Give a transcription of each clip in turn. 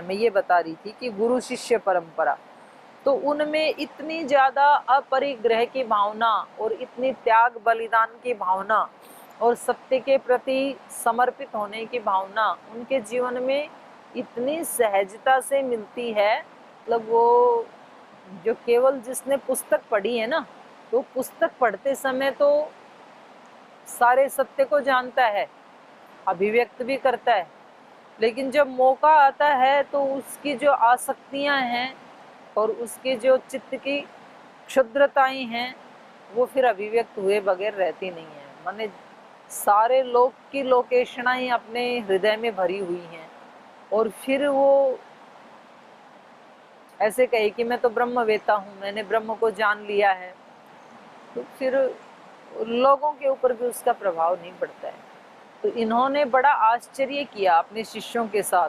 मैं ये बता रही थी कि गुरु शिष्य परंपरा, तो उनमें इतनी ज़्यादा अपरिग्रह की भावना और इतनी त्याग बलिदान की भावना और सत्य के प्रति समर्पित होने की भावना उनके जीवन में इतनी सहजता से मिलती है। मतलब वो जो केवल जिसने पुस्तक पढ़ी है ना, तो पुस्तक पढ़ते समय तो सारे सत्य को जानता है, अभिव्यक्त भी करता है, लेकिन जब मौका आता है तो उसकी जो आसक्तियां हैं और उसकी जो चित्त की क्षुद्रताएं हैं वो फिर अभिव्यक्त हुए बगैर रहती नहीं है। माने सारे लोक की लोकेशनाएं अपने हृदय में भरी हुई हैं और फिर वो ऐसे कहे कि मैं तो ब्रह्मवेत्ता हूँ, मैंने ब्रह्म को जान लिया है, तो फिर लोगों के ऊपर भी उसका प्रभाव नहीं पड़ता है। तो इन्होंने बड़ा आश्चर्य किया अपने शिष्यों के साथ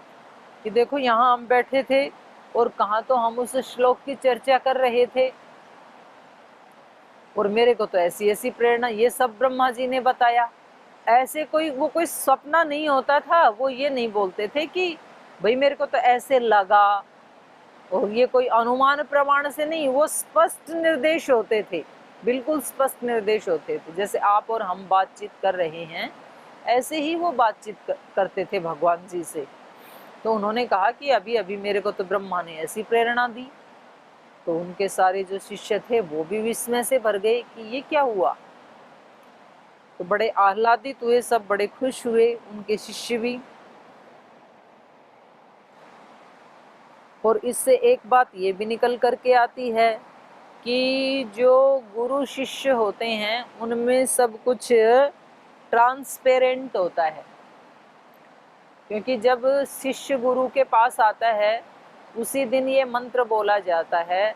कि देखो यहाँ हम बैठे थे और कहाँ तो हम उस श्लोक की चर्चा कर रहे थे और मेरे को तो ऐसी ऐसी प्रेरणा, ये सब ब्रह्मा जी ने बताया। ऐसे कोई सपना नहीं होता था। वो ये नहीं बोलते थे कि भाई मेरे को तो ऐसे लगा, और ये कोई अनुमान प्रमाण से नहीं, वो स्पष्ट निर्देश होते थे, बिल्कुल स्पष्ट निर्देश होते थे। जैसे आप और हम बातचीत कर रहे हैं ऐसे ही वो बातचीत करते थे भगवान जी से। तो उन्होंने कहा कि अभी अभी मेरे को तो ब्रह्मा ने ऐसी प्रेरणा दी। तो उनके सारे जो शिष्य थे वो भी विस्मय से भर गए कि ये क्या हुआ। तो बड़े आह्लादित हुए, सब बड़े खुश हुए, उनके शिष्य भी। और इससे एक बात ये भी निकल करके आती है कि जो गुरु शिष्य होते हैं उनमें सब कुछ ट्रांसपेरेंट होता है। क्योंकि जब शिष्य गुरु के पास आता है उसी दिन ये मंत्र बोला जाता है,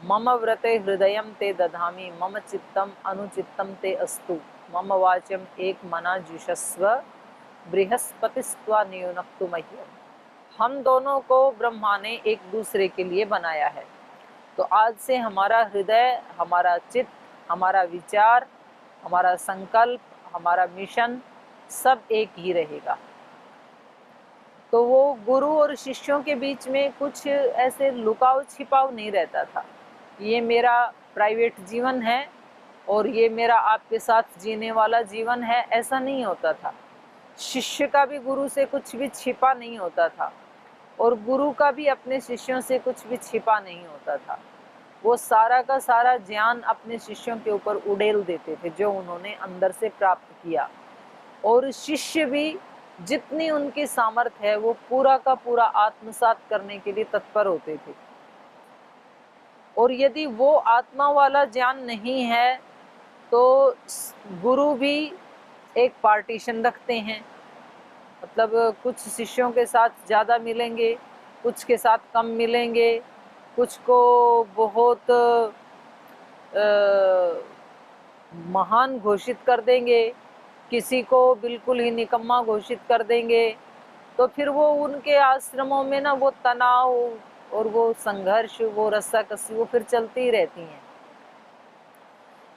मम व्रते हृदयम ते दधामि मम चित्तम अनुचित्तम ते अस्तु मम वाचम एक मना जुषस्व बृहस्पतिस्त्वा नियुनक्तु मह्यम। हम दोनों को ब्रह्मा ने एक दूसरे के लिए बनाया है, तो आज से हमारा हृदय, हमारा चित्त, हमारा विचार, हमारा संकल्प, हमारा मिशन सब एक ही रहेगा। तो वो गुरु और शिष्यों के बीच में कुछ ऐसे लुकाव छिपाव नहीं रहता था, ये मेरा प्राइवेट जीवन है और ये मेरा आपके साथ जीने वाला जीवन है, ऐसा नहीं होता था। शिष्य का भी गुरु से कुछ भी छिपा नहीं होता था और गुरु का भी अपने शिष्यों से कुछ भी छिपा नहीं होता था। वो सारा का सारा ज्ञान अपने शिष्यों के ऊपर उड़ेल देते थे जो उन्होंने अंदर से प्राप्त किया, और शिष्य भी जितनी उनकी सामर्थ्य है वो पूरा का पूरा आत्मसात करने के लिए तत्पर होते थे। और यदि वो आत्मा वाला ज्ञान नहीं है तो गुरु भी एक पार्टीशन रखते हैं, मतलब कुछ शिष्यों के साथ ज़्यादा मिलेंगे, कुछ के साथ कम मिलेंगे, कुछ को बहुत महान घोषित कर देंगे, किसी को बिल्कुल ही निकम्मा घोषित कर देंगे। तो फिर वो उनके आश्रमों में ना वो तनाव और वो संघर्ष, वो रस्साकसी वो फिर चलती ही रहती हैं।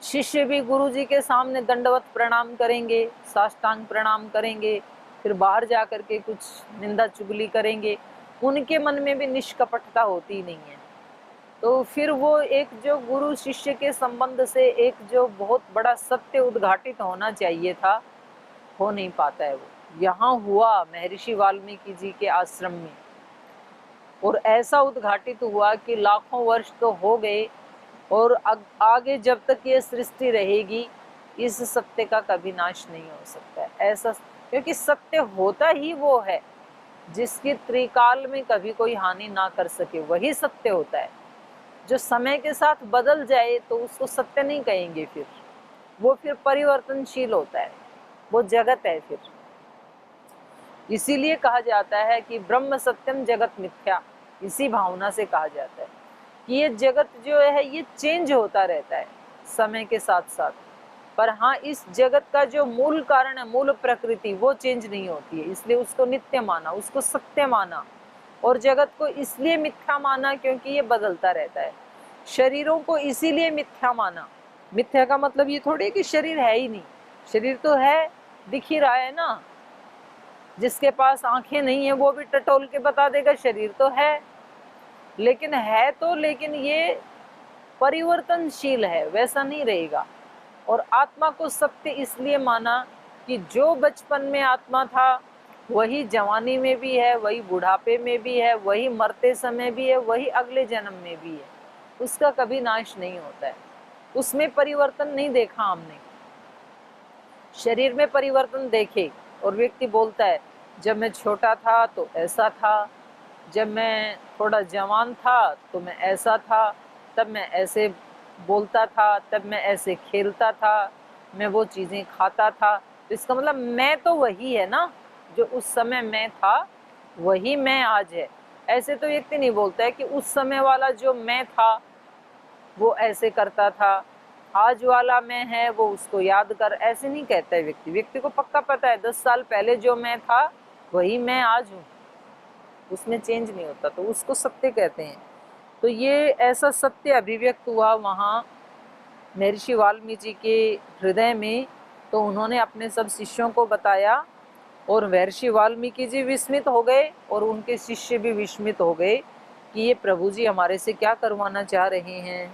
शिष्य भी गुरु जी के सामने दंडवत प्रणाम करेंगे, साष्टांग प्रणाम करेंगे, फिर बाहर जा कर के कुछ निंदा चुगली करेंगे, उनके मन में भी निष्कपटता होती नहीं है। तो फिर वो एक जो गुरु शिष्य के संबंध से एक जो बहुत बड़ा सत्य उद्घाटित होना चाहिए था, हो नहीं पाता है। वो यहाँ हुआ महर्षि वाल्मीकि जी के आश्रम में, और ऐसा उद्घाटित हुआ कि लाखों वर्ष तो हो गए और आगे जब तक ये सृष्टि रहेगी इस सत्य का कभी नाश नहीं हो सकता है। ऐसा, क्योंकि सत्य होता ही वो है जिसकी त्रिकाल में कभी कोई हानि ना कर सके, वही सत्य होता है। जो समय के साथ बदल जाए तो उसको सत्य नहीं कहेंगे, फिर वो फिर परिवर्तनशील होता है, वो जगत है फिर। इसीलिए कहा जाता है कि ब्रह्म सत्यम जगत मिथ्या, इसी भावना से कहा जाता है कि ये जगत जो है ये चेंज होता रहता है समय के साथ साथ, पर हाँ इस जगत का जो मूल कारण है, मूल प्रकृति, वो चेंज नहीं होती है। इसलिए उसको नित्य माना, उसको सत्य माना, और जगत को इसलिए मिथ्या माना क्योंकि ये बदलता रहता है। शरीरों को इसीलिए मिथ्या माना। मिथ्या का मतलब ये थोड़ी कि शरीर है ही नहीं, शरीर तो है, दिख ही रहा है ना। जिसके पास आंखें नहीं है वो भी टटोल के बता देगा शरीर तो है, लेकिन है तो, लेकिन ये परिवर्तनशील है, वैसा नहीं रहेगा। और आत्मा को सत्य इसलिए माना कि जो बचपन में आत्मा था वही जवानी में भी है, वही बुढ़ापे में भी है, वही मरते समय भी है, वही अगले जन्म में भी है, उसका कभी नाश नहीं होता है, उसमें परिवर्तन नहीं देखा हमने। शरीर में परिवर्तन देखे और व्यक्ति बोलता है जब मैं छोटा था तो ऐसा था, जब मैं थोड़ा जवान था तो मैं ऐसा था, तब मैं ऐसे बोलता था, तब मैं ऐसे खेलता था, मैं वो चीज़ें खाता था। तो इसका मतलब मैं तो वही है ना, जो उस समय मैं था वही मैं आज है। ऐसे तो व्यक्ति नहीं बोलता है कि उस समय वाला जो मैं था वो ऐसे करता था, आज वाला मैं है वो उसको याद कर, ऐसे नहीं कहता है व्यक्ति। व्यक्ति को पक्का पता है 10 साल पहले जो मैं था वही मैं आज हूँ, उसमें चेंज नहीं होता, तो उसको सत्य कहते हैं। तो ये ऐसा सत्य अभिव्यक्त हुआ वहाँ महर्षि वाल्मीकि जी के हृदय में, तो उन्होंने अपने सब शिष्यों को बताया और महर्षि वाल्मीकि जी विस्मित हो गए और उनके शिष्य भी विस्मित हो गए कि ये प्रभु जी हमारे से क्या करवाना चाह रहे हैं।